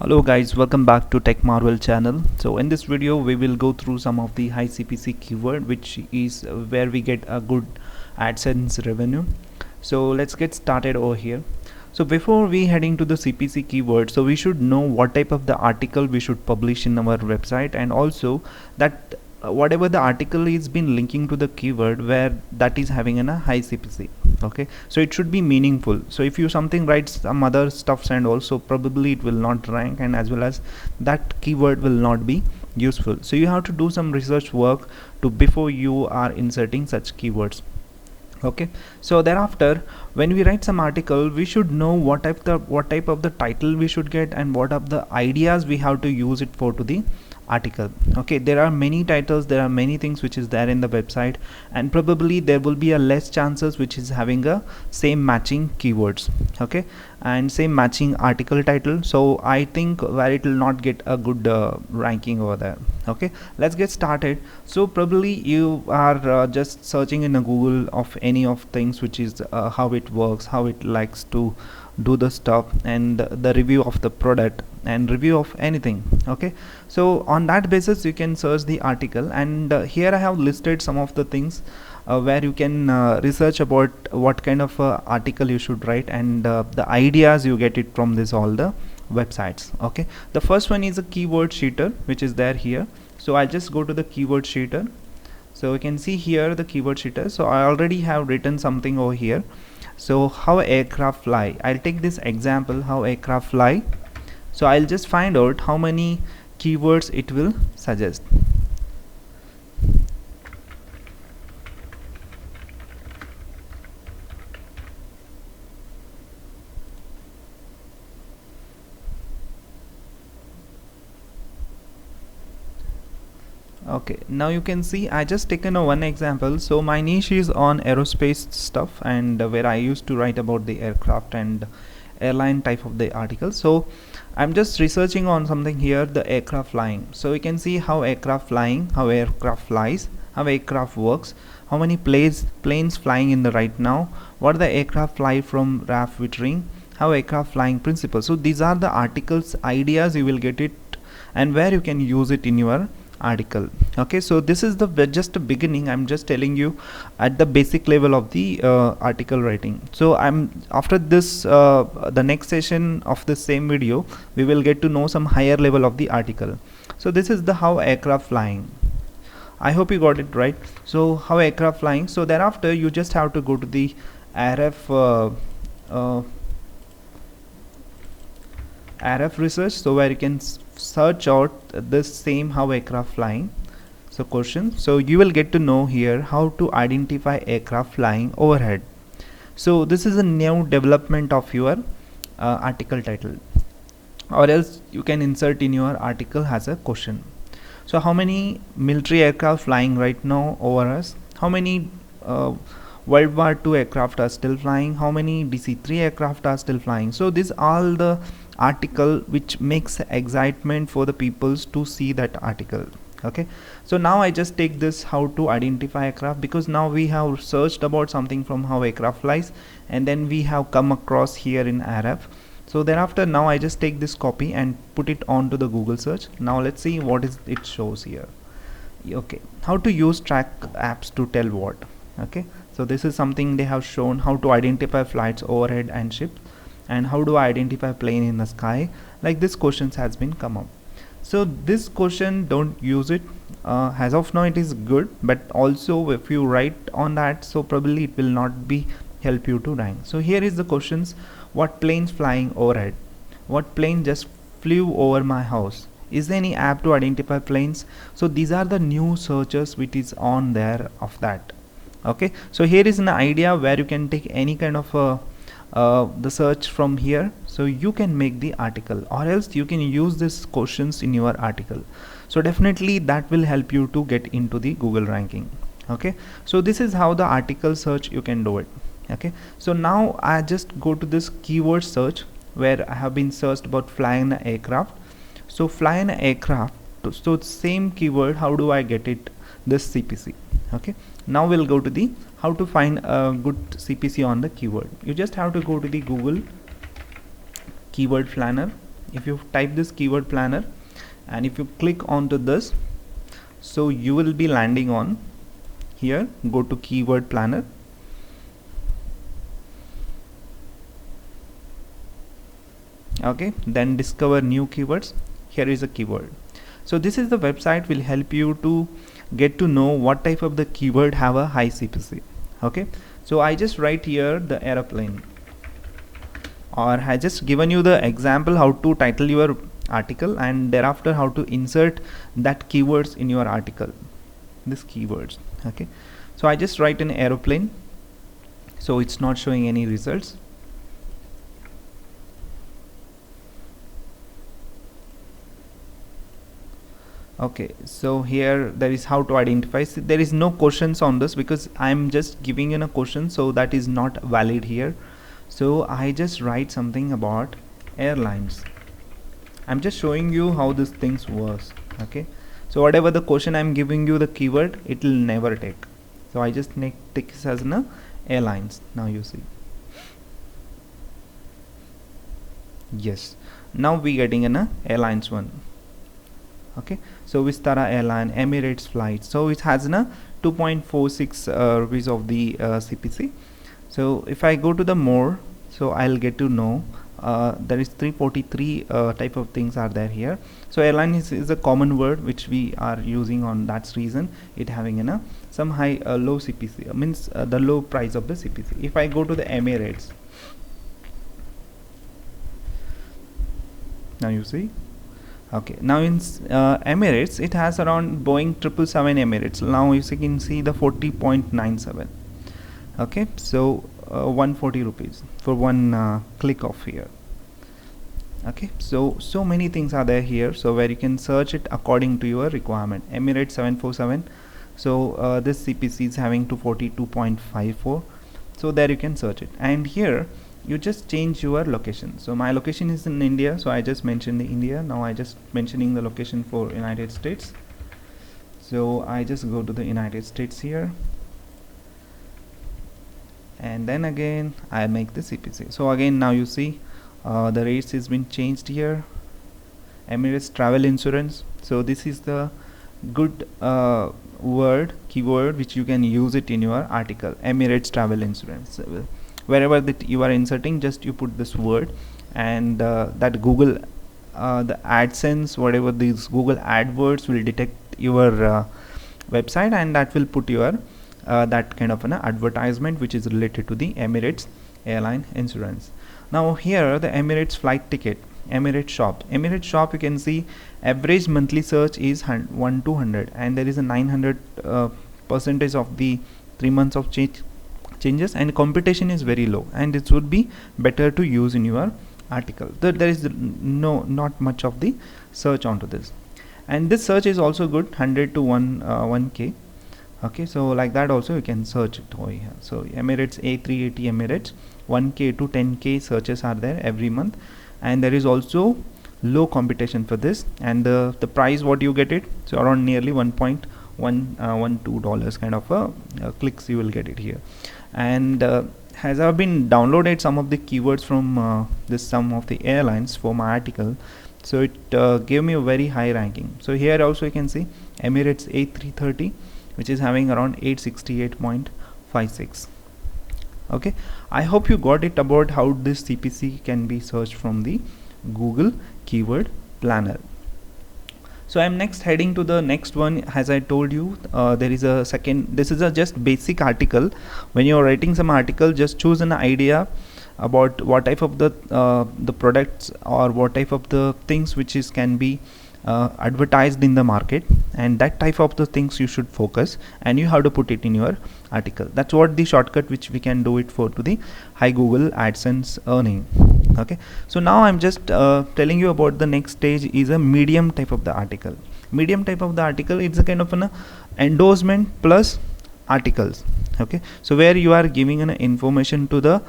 Hello guys, welcome back to Tech Marvel channel. So in this video we will go through some of the high CPC keyword, which is where we get a good AdSense revenue. So let's get started over here. So before we heading to the CPC keyword, so we should know what type of the article we should publish in our website, and also that whatever the article is been linking to the keyword where that is having a high CPC. Okay, so it should be meaningful. So if you something writes some other stuffs and also probably it will not rank, and as well as that keyword will not be useful. So you have to do some research work to before you are inserting such keywords. Okay, so thereafter when we write some article, we should know what type of the title we should get and what are the ideas we have to use it for to the article. Okay, there are many titles, there are many things which is there in the website, and probably there will be a less chances which is having a same matching keywords, okay, and same matching article title. So I think where it will not get a good ranking over there. Okay, let's get started. So probably you are just searching in a Google of any of things which is how it works, how it likes to do the stuff, and the review of the product and review of anything. Okay, so on that basis you can search the article, and here I have listed some of the things where you can research about what kind of article you should write, and the ideas you get it from this all the websites. Okay, the first one is a keyword sheeter which is there here. So I'll just go to the keyword sheeter. So you can see here the keyword sheeter. So I already have written something over here. So how aircraft fly, I'll take this example, how aircraft fly. So I'll just find out how many keywords it will suggest. Okay, now you can see I just taken a one example. So my niche is on aerospace stuff, and where I used to write about the aircraft and airline type of the article. So I'm just researching on something here, the aircraft flying. So you can see how aircraft flying, how aircraft flies, how aircraft works, how many planes flying in the right now, what the aircraft fly from RAF Wittering, how aircraft flying principles. So these are the articles ideas you will get it, and where you can use it in your article. Okay, so this is the just a beginning. I'm just telling you at the basic level of the article writing. So I'm after this the next session of the same video we will get to know some higher level of the article. So this is the how aircraft flying. I hope you got it right. So how aircraft flying. So thereafter you just have to go to the RF RF research, so where you can search out this same how aircraft flying. So question, so you will get to know here how to identify aircraft flying overhead. So this is a new development of your article title, or else you can insert in your article as a question. So how many military aircraft flying right now over us, how many World War II aircraft are still flying, how many DC-3 aircraft are still flying. So these all the article which makes excitement for the peoples to see that article. Okay, so now I just take this how to identify aircraft, because now we have searched about something from how aircraft flies, and then we have come across here in RF. So thereafter now I just take this copy and put it onto the Google search. Now let's see what is it shows here. Okay, how to use track apps to tell what. Okay, so this is something they have shown, how to identify flights overhead and ships, and how do I identify plane in the sky. Like this questions has been come up. So this question don't use it as of now. It is good, but also if you write on that, so probably it will not be help you to rank. So here is the questions: what planes flying overhead, what plane just flew over my house, is there any app to identify planes. So these are the new searches which is on there of that. Okay, so here is an idea where you can take any kind of the search from here, so you can make the article, or else you can use these questions in your article. So definitely that will help you to get into the Google ranking. Okay, so this is how the article search you can do it. Okay, so now I just go to this keyword search where I have been searched about flying an aircraft. So fly an aircraft, so same keyword, how do I get it, this CPC. Okay, now we'll go to the how to find a good CPC on the keyword. You just have to go to the Google keyword planner, if you type this keyword planner and if you click onto this, so you will be landing on here. Go to keyword planner. Okay, then discover new keywords. Here is a keyword. So this is the website will help you to get to know what type of the keyword have a high CPC. Okay, so I just write here the aeroplane, or I just given you the example how to title your article and thereafter how to insert that keywords in your article, this keywords. Okay, so I just write an aeroplane, so it's not showing any results. Okay, so here there is how to identify. See, there is no questions on this because I'm just giving in a question, so that is not valid here. So I just write something about airlines. I'm just showing you how this things works. Okay, so whatever the question I'm giving you the keyword, it will never take. So I just take this as an airlines. Now you see. Yes, now we getting an airlines one. Okay, so Vistara airline, Emirates flight, so it has a 2.46 rupees of the CPC. So if I go to the more, so I'll get to know there is 343 type of things are there here. So airline is a common word which we are using, on that's reason it having a some high low CPC, means the low price of the CPC. If I go to the Emirates, now you see. Okay, now in Emirates it has around Boeing 777 Emirates. Now you can see the 40.97. okay, so 140 rupees for one click off here. Okay, so many things are there here, so where you can search it according to your requirement. Emirates 747, so this CPC is having 242.54, so there you can search it. And here you just change your location. So my location is in India, so I just mentioned the India. Now I just mentioning the location for United States, so I just go to the United States here, and then again I make the CPC. So again now you see the rates has been changed here. Emirates travel insurance, so this is the good keyword which you can use it in your article. Emirates travel insurance, wherever that you are inserting, just you put this word, and that Google the AdSense, whatever these Google AdWords will detect your website, and that will put your that kind of an advertisement which is related to the Emirates airline insurance. Now here the Emirates flight ticket, Emirates shop, you can see average monthly search is 1-200, and there is a 900 percentage of the 3 months of changes, and competition is very low, and it would be better to use in your article. There is not much of the search onto this, and this search is also good, 100 to 1k. okay, so like that also you can search it over here. So Emirates A380 Emirates, 1k to 10k searches are there every month, and there is also low competition for this, and the price what you get it, so around nearly $1.12 kind of clicks you will get it here. And as I've been downloaded some of the keywords from some of the airlines for my article, so it gave me a very high ranking. So here also you can see Emirates A330, which is having around 868.56. okay, I hope you got it about how this CPC can be searched from the Google Keyword Planner. So I'm next heading to the next one. As I told you, there is a second, this is a just basic article. When you're writing some article, just choose an idea about what type of the products or what type of the things which is can be advertised in the market, and that type of the things you should focus, and you have to put it in your article. That's what the shortcut which we can do it for to the high Google AdSense earning. Okay, so now I'm just telling you about the next stage is a medium type of the article. Medium type of the article, it's a kind of an endorsement plus articles. Okay, so where you are giving an information to the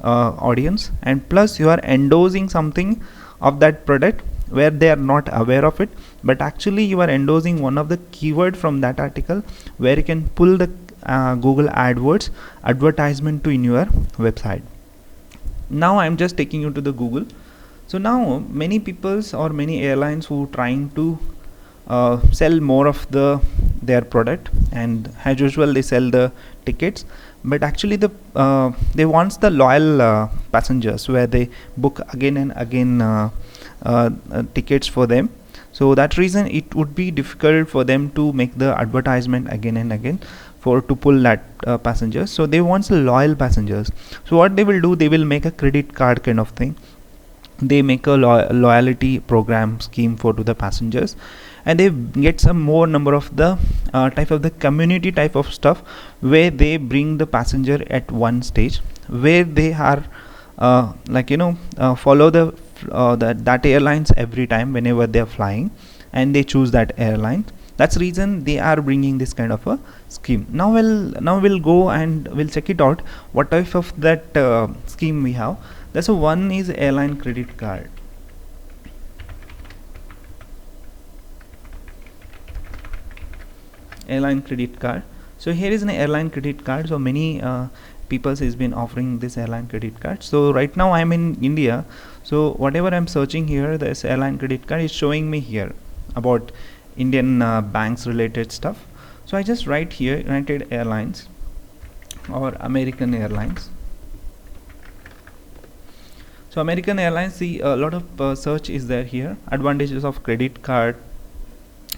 audience, and plus you are endorsing something of that product where they are not aware of it, but actually you are endorsing one of the keyword from that article where you can pull the Google AdWords advertisement to in your website. Now I'm just taking you to the Google. So now many peoples or many airlines who trying to sell more of their product, and as usual they sell the tickets, but actually they wants the loyal passengers where they book again and again tickets for them. So that reason it would be difficult for them to make the advertisement again and again for to pull that passengers. So they want the loyal passengers. So what they will do, they will make a credit card kind of thing. They make a loyalty program scheme for to the passengers, and they get some more number of the type of the community type of stuff, where they bring the passenger at one stage where they are follow that airlines every time whenever they are flying, and they choose that airline. That's the reason they are bringing this kind of a scheme. Now we'll go and we'll check it out what type of that scheme we have. That's one is airline credit card. Airline credit card. So here is an airline credit card. So many people has been offering this airline credit card. So right now I'm in India, so whatever I'm searching here, this airline credit card is showing me here about Indian banks related stuff. So I just write here United Airlines or American Airlines. So American Airlines, see a lot of search is there here. Advantages of credit card,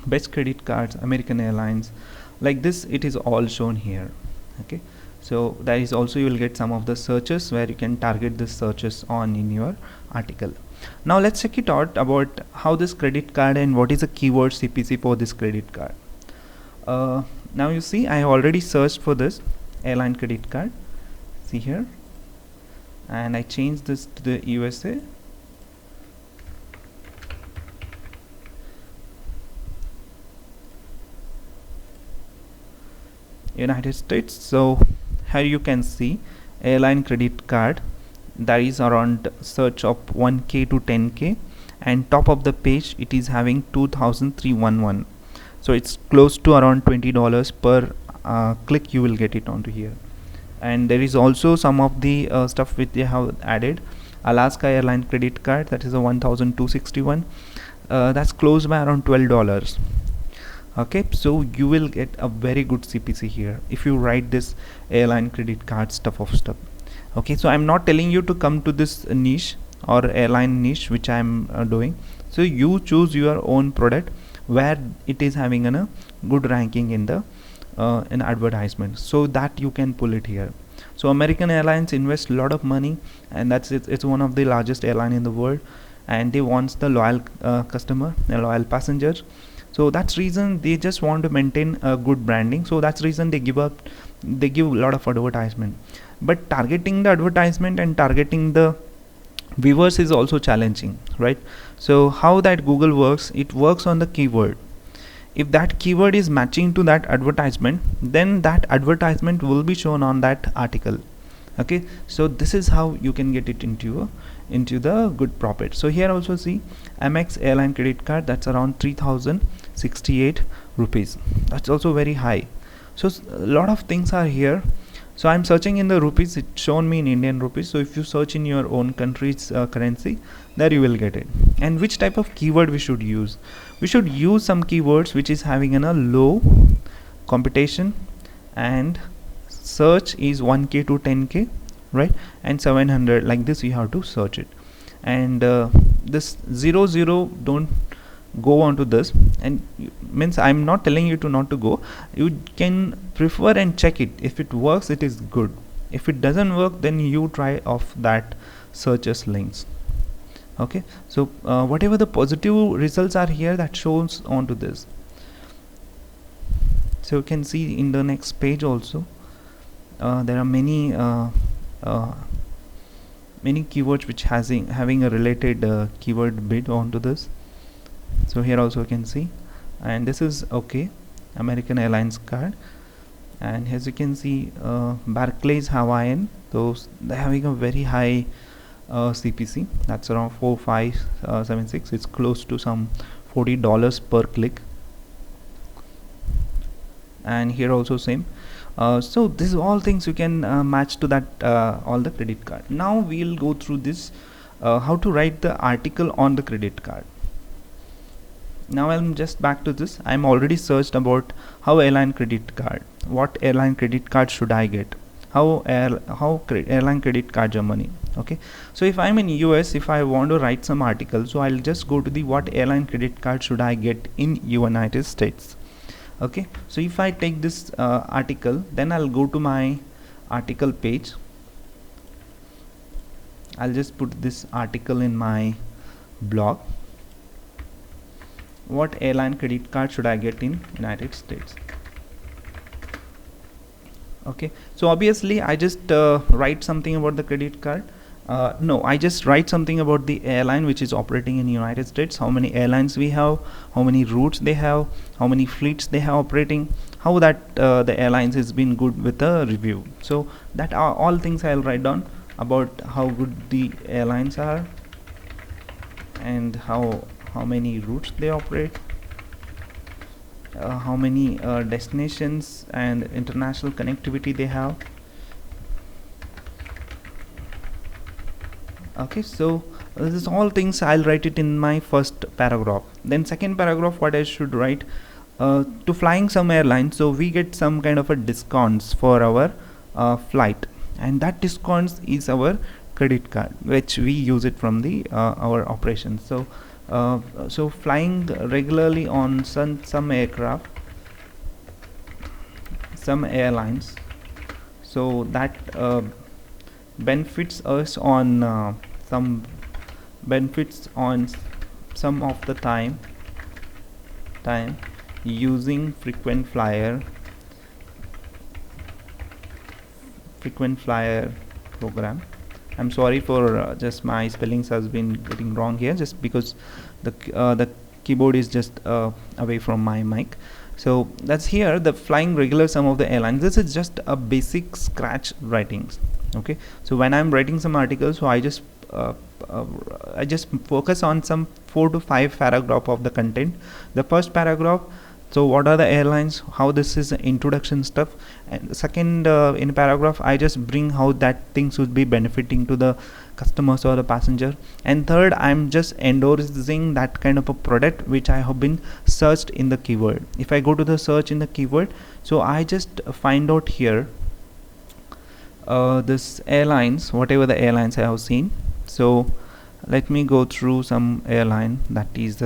best credit cards, American Airlines, like this it is all shown here. Okay, so that is also, you will get some of the searches where you can target the searches on in your article. Now let's check it out about how this credit card and what is the keyword CPC for this credit card. Now you see I already searched for this airline credit card, see here, and I changed this to the USA. United States. So here you can see airline credit card, that is around search of 1k to 10k, and top of the page it is having 2311. So it's close to around $20 per click you will get it onto here. And there is also some of the stuff which they have added. Alaska airline credit card, that is a 1261, that's close by around $12. Okay, so you will get a very good CPC here if you write this airline credit card stuff. Okay, so I'm not telling you to come to this niche or airline niche which I'm doing. So you choose your own product where it is having a good ranking in the in advertisement, so that you can pull it here. So American Airlines invests a lot of money, and that's it. It's one of the largest airline in the world, and they wants the loyal customer, a loyal passenger. So that's reason they just want to maintain a good branding. So that's reason they give a lot of advertisement. But targeting the advertisement and targeting the viewers is also challenging, right? So how that Google works, it works on the keyword. If that keyword is matching to that advertisement, then that advertisement will be shown on that article. Okay, so this is how you can get it into the good profit. So here also see Amex airline credit card, that's around 3068 rupees. That's also very high. So a lot of things are here. So I'm searching in the rupees, it's shown me in Indian rupees. So if you search in your own country's currency, there you will get it. And which type of keyword we should use? We should use some keywords which is having a low competition, and search is 1k to 10k, right? And 700, like this you have to search it. And this 00, don't go on to this. And means I'm not telling you to not to go, you can prefer and check it. If it works, it is good. If it doesn't work, then you try off that searches links. Okay, so whatever the positive results are here, that shows onto this. So you can see in the next page also there are many keywords which having a related keyword bid onto this. So here also you can see, and this is okay, American Airlines card. And as you can see, Barclays Hawaiian, those they're having a very high CPC, that's around 4576. It's close to some $40 per click. And here also same. So this is all things you can match to that all the credit card. Now we'll go through this how to write the article on the credit card. Now I'm just back to this. I'm already searched about how airline credit card, what airline credit card should I get, airline credit card Germany. Okay, so if I'm in US, if I want to write some article, so I'll just go to the what airline credit card should I get in United States. Okay, so if I take this article, then I'll go to my article page. I'll just put this article in my blog. What airline credit card should I get in United States? Okay, so obviously I just write something about the credit card. No, I just write something about the airline which is operating in United States, how many airlines we have, how many routes they have, how many fleets they have operating, how that the airlines has been good with the review. So that are all things I'll write down about how good the airlines are and how many routes they operate, how many destinations and international connectivity they have. Okay, so this is all things I'll write it in my first paragraph. Then second paragraph, what I should write, to flying some airlines, so we get some kind of a discounts for our flight, and that discounts is our credit card which we use it from the our operations. So flying regularly on some aircraft, some airlines, so that benefits us on some of the time using frequent flyer program. I'm sorry for just my spellings has been getting wrong here, just because the keyboard is just away from my mic. So that's here, the flying regular some of the airlines. This is just a basic scratch writings. Okay, so when I'm writing some articles, so I just focus on some 4 to 5 paragraph of the content. The first paragraph, so what are the airlines, how this is introduction stuff, and second in paragraph I just bring how that things would be benefiting to the customers or the passenger, and third I'm just endorsing that kind of a product which I have been searched in the keyword. If I go to the search in the keyword, so I just find out here this airlines, whatever the airlines I have seen. So let me go through some airline, that is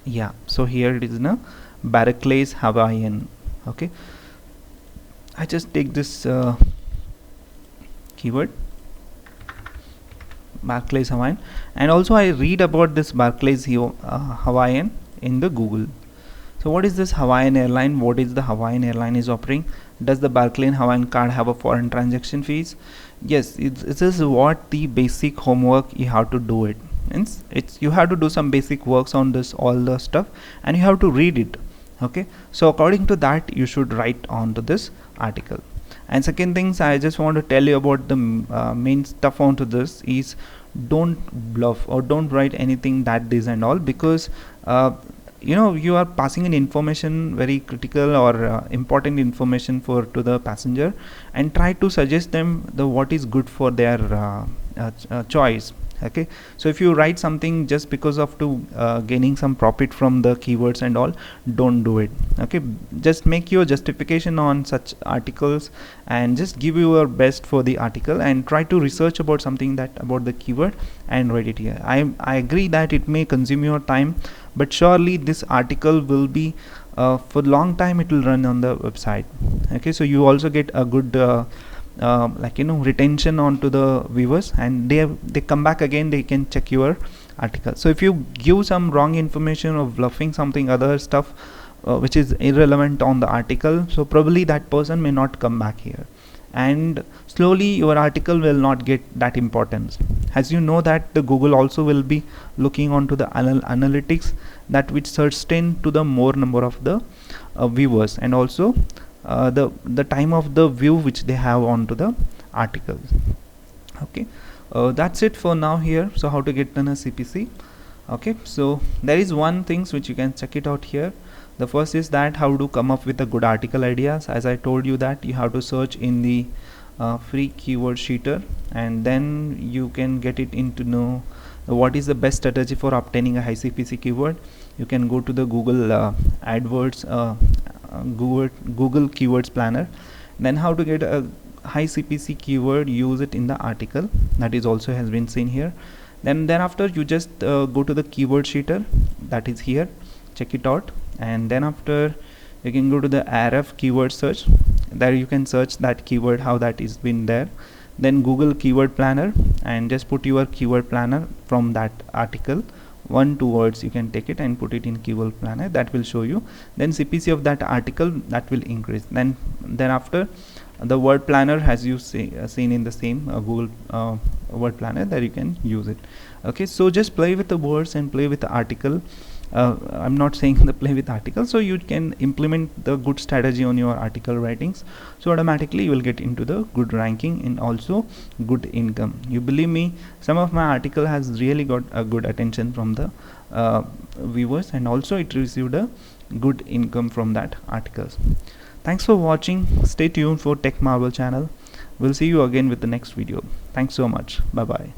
yeah, so here it is now, Barclays Hawaiian. Okay, I just take this keyword Barclays Hawaiian, and also I read about this Barclays Hawaiian in the Google. So what is this Hawaiian airline? What is the Hawaiian airline is offering? Does the Barclays Hawaiian card have a foreign transaction fees? Yes, this is what the basic homework you have to do it. It's you have to do some basic works on this all the stuff, and you have to read it. Okay, so according to that you should write onto this article. And second things I just want to tell you about the main stuff onto this is, don't bluff or don't write anything that this and all, because you know, you are passing an information, very critical or important information to the passenger, and try to suggest them the what is good for their choice. Okay, so if you write something just because of gaining some profit from the keywords and all, don't do it. Okay, just make your justification on such articles and just give your best for the article, and try to research about something that about the keyword and write it here. I agree that it may consume your time, but surely this article will be for long time it will run on the website. Okay, so you also get a good like, you know, retention onto the viewers, and they come back again, they can check your article. So if you give some wrong information or bluffing something other stuff which is irrelevant on the article, so probably that person may not come back here, and slowly your article will not get that importance. As you know that the Google also will be looking onto the analytics, that which sustain to the more number of the viewers, and also the time of the view which they have onto the article. Okay, that's it for now here. So how to get done a CPC. Okay, so there is one things which you can check it out here. The first is that how to come up with a good article ideas. As I told you that you have to search in the free keyword sheeter, and then you can get it into know what is the best strategy for obtaining a high CPC keyword. You can go to the Google AdWords Google Keywords Planner. Then how to get a high CPC keyword, use it in the article, that is also has been seen here. Then after you just go to the keyword sheeter, that is here, check it out. And then after you can go to the RF keyword search, there you can search that keyword, how that is been there. Then Google Keyword Planner, and just put your keyword planner from that article, 1-2 words you can take it and put it in keyword planner, that will show you. Then CPC of that article, that will increase. Then after the word planner, as you seen in the same Google word planner, that you can use it. Okay, so just play with the words and play with the article. I'm not saying the play with article, so you can implement the good strategy on your article writings, so automatically you will get into the good ranking and also good income. You believe me, some of my article has really got a good attention from the viewers, and also it received a good income from that articles. Thanks for watching. Stay tuned for Tech Marvel channel. We'll see you again with the next video. Thanks so much. Bye bye.